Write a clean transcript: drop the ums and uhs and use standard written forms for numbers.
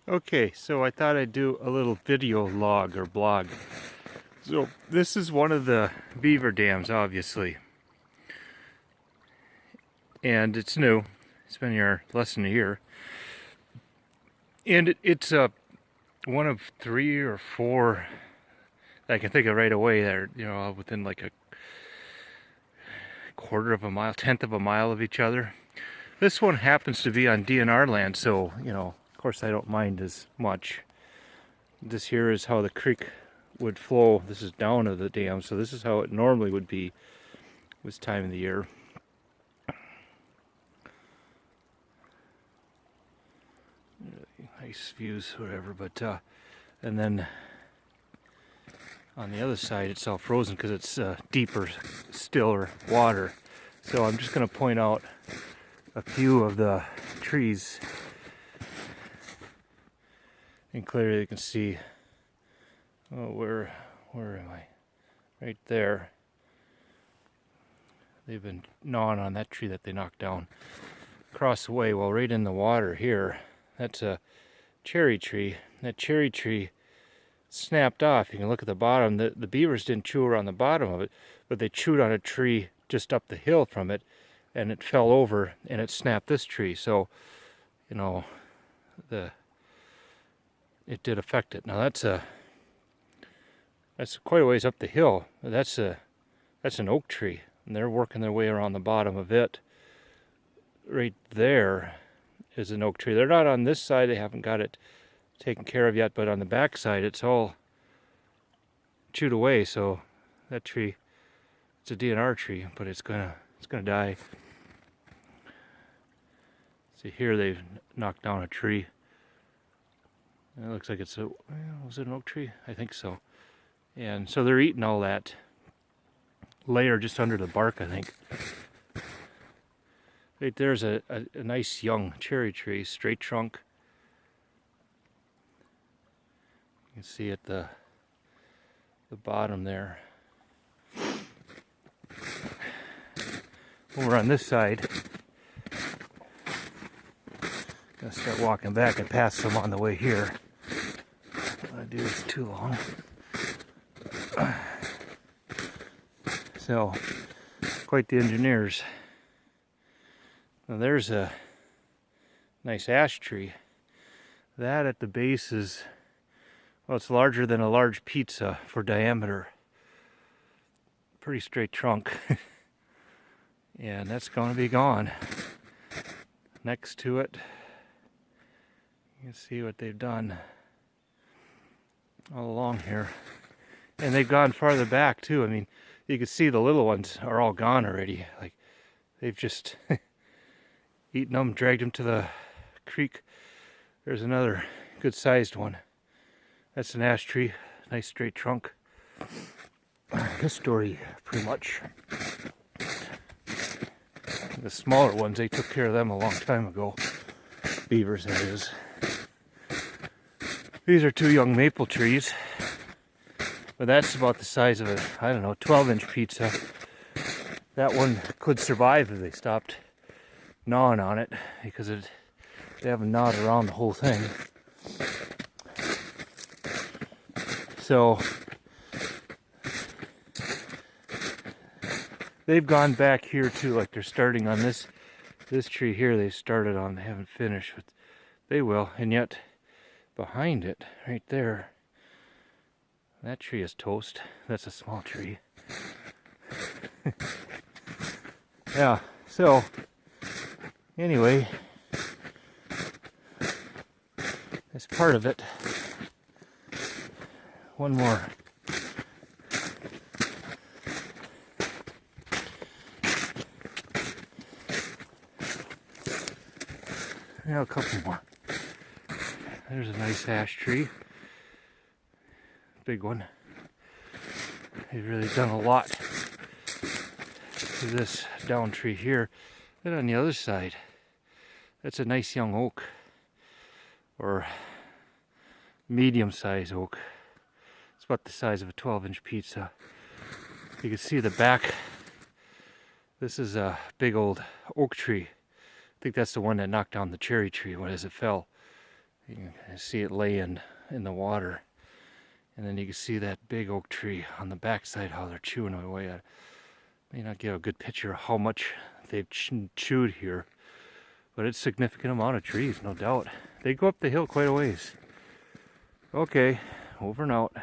Okay, so I thought I'd do a little video log or blog. So this is one of the beaver dams, obviously. And it's new. It's been here less than a year. And it's one of 3 or 4 that I can think of right away that are, within like a quarter of a mile, 1/10 of a mile of each other. This one happens to be on DNR land, so, of course I don't mind as much. This here is how the creek would flow. This is down of the dam, so this is how it normally would be this time of the year. Nice views, whatever, but and then on the other side it's all frozen because it's deeper, stiller water. So I'm just going to point out a few of the trees, and clearly you can see. Oh, where am I? Right there. They've been gnawing on that tree that they knocked down. Across the way, well, right in the water here, that's a cherry tree. That cherry tree snapped off. You can look at the bottom. The beavers didn't chew around the bottom of it, but they chewed on a tree just up the hill from it, and it fell over and it snapped this tree. So, it did affect it. Now that's quite a ways up the hill. That's an oak tree, and they're working their way around the bottom of it. Right there is an oak tree. They're not on this side. They haven't got it taken care of yet, but on the back side it's all chewed away. So that tree, it's a DNR tree, but it's gonna die. See here, they've knocked down a tree. It looks like was it an oak tree? I think so. And so they're eating all that layer just under the bark, I think. Right there's a nice young cherry tree, straight trunk. You can see at the bottom there. Over on this side, gonna start walking back and pass some on the way here. Don't want to do this too long. So, quite the engineers. Now there's a nice ash tree. That at the base is, well, it's larger than a large pizza for diameter. Pretty straight trunk. And that's going to be gone. Next to it, you can see what they've done all along here. And they've gone farther back too. I mean, you can see the little ones are all gone already. Like, they've just eaten them, dragged them to the creek. There's another good sized one. That's an ash tree, nice straight trunk. This story, pretty much. The smaller ones, they took care of them a long time ago. Beavers, that is. These are 2 young maple trees. But that's about the size of a, 12-inch pizza. That one could survive if they stopped gnawing on it, because they haven't gnawed around the whole thing. So they've gone back here too, like they're starting on this tree here they started on. They haven't finished, but they will. And yet behind it, right there, that tree is toast. That's a small tree. Yeah, so anyway, that's part of it. One more. Yeah, a couple more. There's a nice ash tree. Big one. They've really done a lot to this down tree here. Then on the other side, that's a nice young oak, or medium-sized oak. It's about the size of a 12-inch pizza. You can see the back. This is a big old oak tree. I think that's the one that knocked down the cherry tree as it fell. You can kind of see it laying in the water. And then you can see that big oak tree on the backside, how they're chewing away at it. May not give a good picture of how much they've chewed here, but it's a significant amount of trees, no doubt. They go up the hill quite a ways. Okay, over and out.